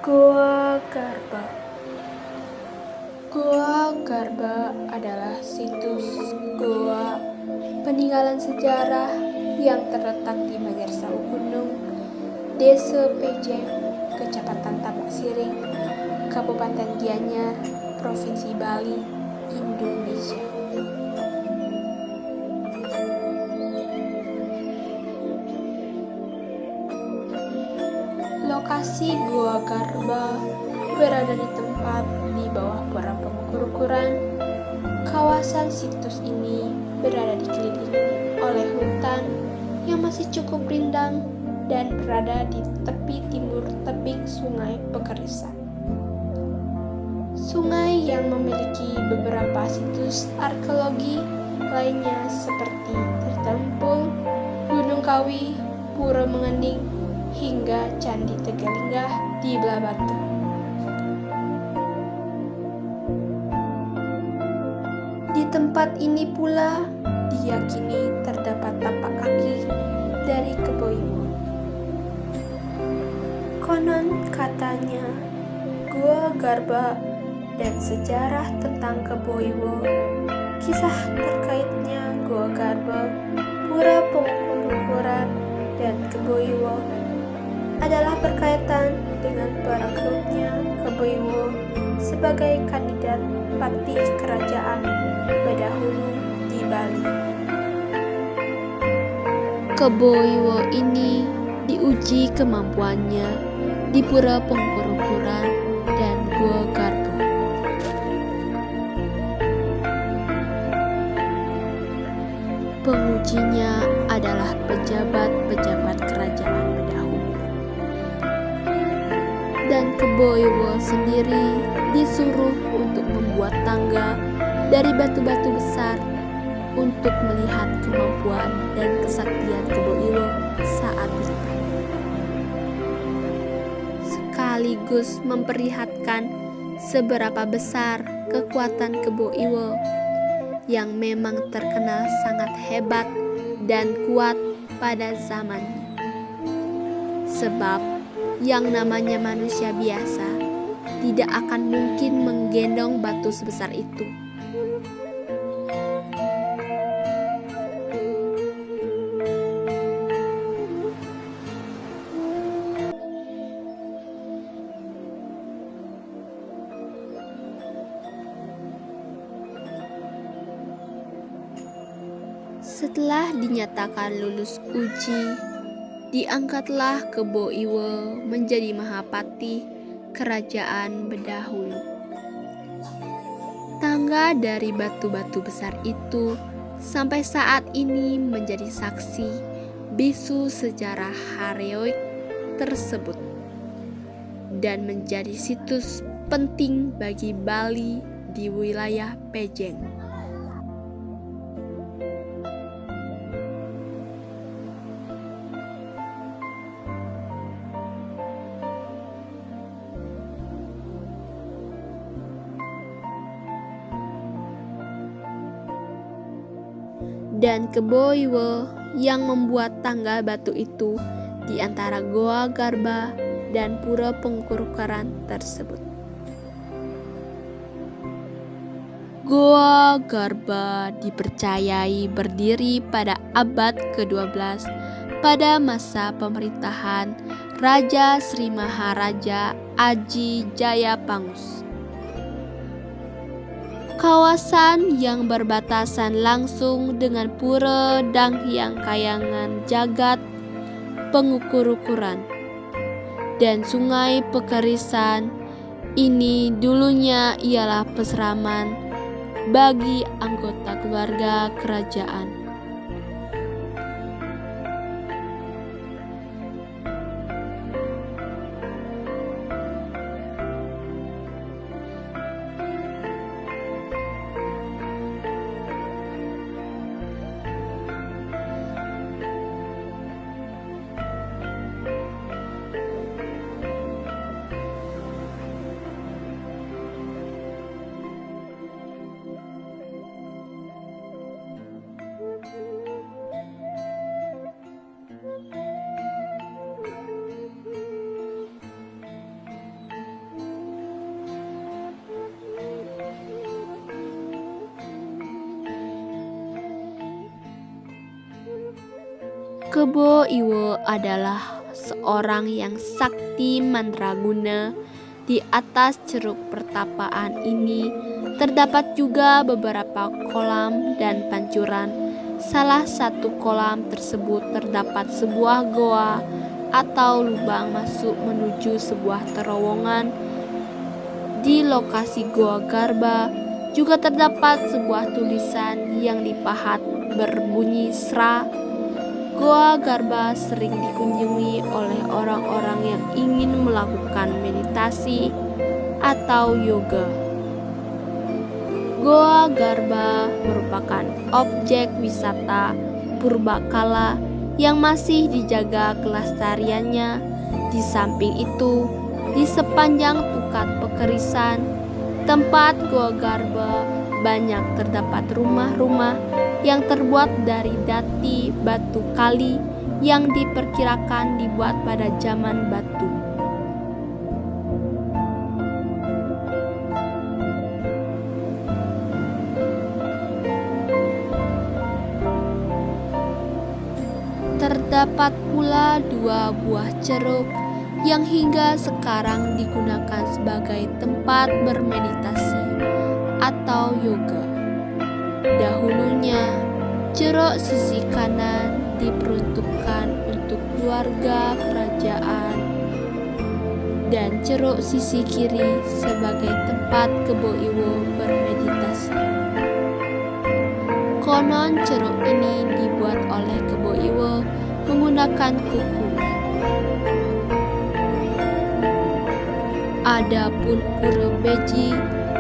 Goa Garba. Goa Garba adalah situs goa peninggalan sejarah yang terletak di Magersau Gunung, Desa Pejeng, Kecamatan Tapak Siring, Kabupaten Gianyar, Provinsi Bali, Indonesia. Lokasi Goa Garba berada di tempat di bawah Pura Pengukuran. Kawasan situs ini berada dikelilingi oleh hutan yang masih cukup rindang dan berada di tepi timur tebing Sungai Pekerisan. Sungai yang memiliki beberapa situs arkeologi lainnya seperti Tirtempul, Gunung Kawi, Pura Mengending, hingga Candi Tegalinggah di Belah Batu. Di tempat ini pula diyakini terdapat tapak kaki dari Kebo Iwo. Konon katanya Goa Garba dan sejarah tentang Kebo Iwo, kisah terkaitnya Goa Garba, Pura Pengukuran, dan Kebo Iwo adalah berkaitan dengan perekrutnya Kebo Iwo sebagai kandidat patih kerajaan Bedahulu di Bali. Kebo Iwo ini diuji kemampuannya di Pura Pengukuran dan Goa Garba. Pengujinya adalah pejabat-pejabat kerajaan Bedahulu. Dan Kebo Iwo sendiri disuruh untuk membuat tangga dari batu-batu besar untuk melihat kemampuan dan kesaktian Kebo Iwo saat itu. Sekaligus memperlihatkan seberapa besar kekuatan Kebo Iwo yang memang terkenal sangat hebat dan kuat pada zamannya. Sebab yang namanya manusia biasa tidak akan mungkin menggendong batu sebesar itu. Setelah dinyatakan lulus uji, diangkatlah Kebo Iwo menjadi Mahapati Kerajaan Bedahulu. Tangga dari batu-batu besar itu sampai saat ini menjadi saksi bisu sejarah heroik tersebut dan menjadi situs penting bagi Bali di wilayah Pejeng. Dan Kebo Iwo yang membuat tangga batu itu di antara Goa Garba dan Pura Pengukuran tersebut. Goa Garba dipercayai berdiri pada abad ke-12 pada masa pemerintahan Raja Sri Maharaja Aji Jayapangus. Kawasan yang berbatasan langsung dengan Pura Danghyang Kayangan Jagat Pengukuran dan Sungai Pekerisan ini dulunya ialah peseraman bagi anggota keluarga kerajaan. Kebo Iwo adalah seorang yang sakti mandraguna. Di atas ceruk pertapaan ini terdapat juga beberapa kolam dan pancuran. Salah satu kolam tersebut terdapat sebuah goa atau lubang masuk menuju sebuah terowongan. Di lokasi Goa Garba juga terdapat sebuah tulisan yang dipahat berbunyi Sra. Goa Garba sering dikunjungi oleh orang-orang yang ingin melakukan meditasi atau yoga. Goa Garba merupakan objek wisata purbakala yang masih dijaga kelestariannya. Di samping itu, di sepanjang Tukat Pekerisan, tempat Goa Garba, banyak terdapat rumah-rumah yang terbuat dari dati batu kali yang diperkirakan dibuat pada zaman batu. Terdapat pula 2 buah ceruk yang hingga sekarang digunakan sebagai tempat bermeditasi atau yoga. Dahulunya, ceruk sisi kanan diperuntukkan untuk keluarga kerajaan dan ceruk sisi kiri sebagai tempat Kebo Iwo bermeditasi. Konon ceruk ini dibuat oleh Kebo Iwo menggunakan kuku. Adapun pura beji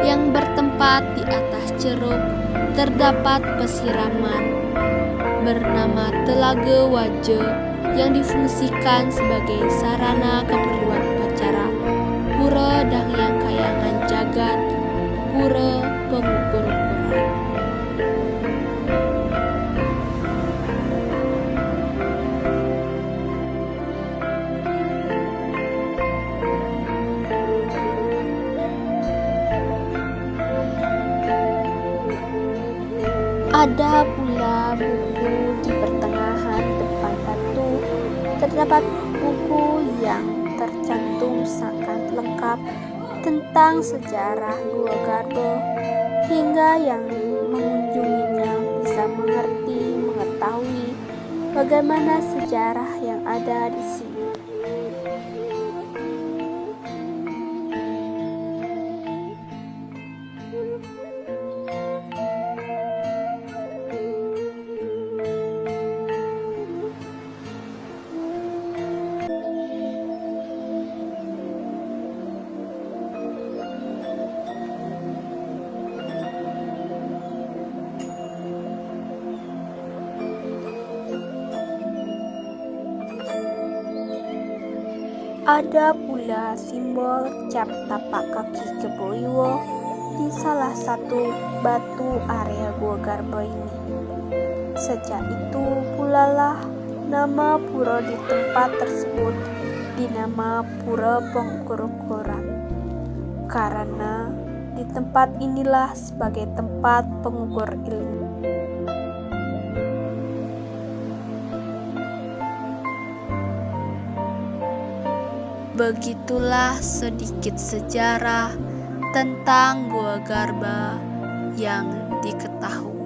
yang bertempat di atas ceruk terdapat pesiraman bernama Telaga Waja yang difungsikan sebagai sarana keperluan upacara Pura Danghyang Kayangan Jagat, Pura Pengukur Quran. Ada pula buku di pertengahan depan batu. Terdapat buku yang tercantum sangat lengkap tentang sejarah Goa Garba, hingga yang mengunjunginya bisa mengetahui bagaimana sejarah yang ada di sini. Ada pula simbol cap tapak kaki Kebo Iwo di salah satu batu area Goa Garba ini. Sejak itu pula lah nama pura di tempat tersebut dinama Pura Pengukur Quran, karena di tempat inilah sebagai tempat pengukur ilmu. Begitulah sedikit sejarah tentang Goa Garba yang diketahui.